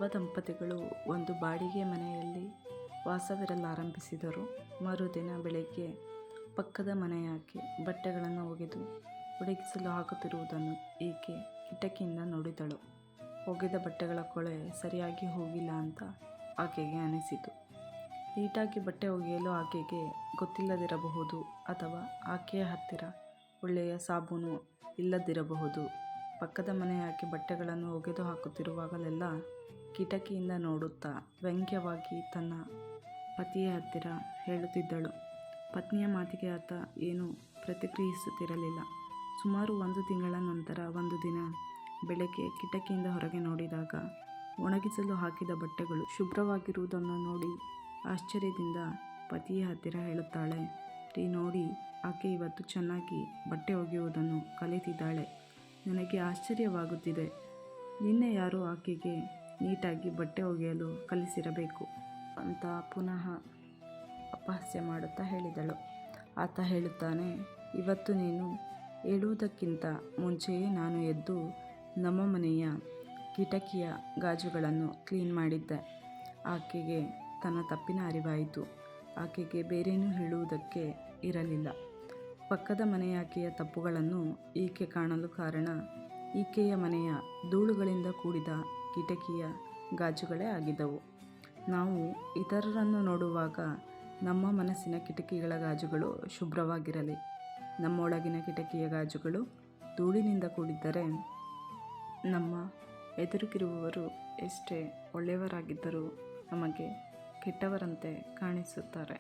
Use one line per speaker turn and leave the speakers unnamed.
ನವದಂಪತಿಗಳು ಒಂದು ಬಾಡಿಗೆ ಮನೆಯಲ್ಲಿ ವಾಸವಿರಲಾರಂಭಿಸಿದರು. ಮರುದಿನ ಬೆಳಿಗ್ಗೆ ಪಕ್ಕದ ಮನೆಯಾಕೆ ಬಟ್ಟೆಗಳನ್ನು ಒಗೆದು ಒಣಗಿಸಲು ಹಾಕುತ್ತಿರುವುದನ್ನು ಈಕೆ ಕಿಟಕಿಯಿಂದ ನೋಡಿದಳು. ಒಗೆದ ಬಟ್ಟೆಗಳ ಕೊಳೆ ಸರಿಯಾಗಿ ಹೋಗಿಲ್ಲ ಅಂತ ಆಕೆಗೆ ಅನಿಸಿತು. ನೀಟಾಗಿ ಬಟ್ಟೆ ಒಗೆಯಲು ಆಕೆಗೆ ಗೊತ್ತಿಲ್ಲದಿರಬಹುದು, ಅಥವಾ ಆಕೆಯ ಹತ್ತಿರ ಒಳ್ಳೆಯ ಸಾಬೂನು ಇಲ್ಲದಿರಬಹುದು. ಪಕ್ಕದ ಮನೆಯಾಕೆ ಬಟ್ಟೆಗಳನ್ನು ಒಗೆದು ಹಾಕುತ್ತಿರುವಾಗಲೆಲ್ಲ ಕಿಟಕಿಯಿಂದ ನೋಡುತ್ತಾ ವ್ಯಂಗ್ಯವಾಗಿ ತನ್ನ ಪತಿಯ ಹತ್ತಿರ ಹೇಳುತ್ತಿದ್ದಳು. ಪತ್ನಿಯ ಮಾತಿಗೆ ಆತ ಏನೂ ಪ್ರತಿಕ್ರಿಯಿಸುತ್ತಿರಲಿಲ್ಲ. ಸುಮಾರು 1 ತಿಂಗಳ ನಂತರ ಒಂದು ದಿನ ಬೆಳಗ್ಗೆ ಕಿಟಕಿಯಿಂದ ಹೊರಗೆ ನೋಡಿದಾಗ ಒಣಗಿಸಲು ಹಾಕಿದ ಬಟ್ಟೆಗಳು ಶುಭ್ರವಾಗಿರುವುದನ್ನು ನೋಡಿ ಆಶ್ಚರ್ಯದಿಂದ ಪತಿಯ ಹತ್ತಿರ ಹೇಳುತ್ತಾಳೆ. ರೀ ನೋಡಿ, ಆಕೆ ಇವತ್ತು ಚೆನ್ನಾಗಿ ಬಟ್ಟೆ ಒಗೆಯುವುದನ್ನು ಕಲಿತಿದ್ದಾಳೆ. ನನಗೆ ಆಶ್ಚರ್ಯವಾಗುತ್ತಿದೆ. ನಿನ್ನೆ ಯಾರೋ ಆಕೆಗೆ ನೀಟಾಗಿ ಬಟ್ಟೆ ಒಗೆಯಲು ಕಲಿಸಿರಬೇಕು ಅಂತ ಪುನಃ ಅಪಹಾಸ್ಯ ಮಾಡುತ್ತಾ ಹೇಳಿದಳು. ಆತ ಹೇಳುತ್ತಾನೆ, ಇವತ್ತು ನೀನು ಹೇಳುವುದಕ್ಕಿಂತ ಮುಂಚೆಯೇ ನಾನು ಎದ್ದು ನಮ್ಮ ಮನೆಯ ಕಿಟಕಿಯ ಗಾಜುಗಳನ್ನು ಕ್ಲೀನ್ ಮಾಡಿದ್ದೆ. ಆಕೆಗೆ ತನ್ನ ತಪ್ಪಿನ ಅರಿವಾಯಿತು. ಆಕೆಗೆ ಬೇರೇನೂ ಹೇಳುವುದಕ್ಕೆ ಇರಲಿಲ್ಲ. ಪಕ್ಕದ ಮನೆಯಾಕೆಯ ತಪ್ಪುಗಳನ್ನು ಈಕೆ ಕಾಣಲು ಕಾರಣ ಈಕೆಯ ಮನೆಯ ಧೂಳುಗಳಿಂದ ಕೂಡಿದ ಕಿಟಕಿಯ ಗಾಜುಗಳೇ ಆಗಿದ್ದವು. ನಾವು ಇತರರನ್ನು ನೋಡುವಾಗ ನಮ್ಮ ಮನಸ್ಸಿನ ಕಿಟಕಿಗಳ ಗಾಜುಗಳು ಶುಭ್ರವಾಗಿರಲಿ, ನಮ್ಮೊಳಗಿನ ಕಿಟಕಿಯ ಗಾಜುಗಳು ಧೂಳಿನಿಂದ ಕೂಡಿದ್ದರೆ ನಮ್ಮ ಎದುರಿಗಿರುವವರು ಎಷ್ಟೇ ಒಳ್ಳೆಯವರಾಗಿದ್ದರೂ ನಮಗೆ ಕೆಟ್ಟವರಂತೆ ಕಾಣಿಸುತ್ತಾರೆ.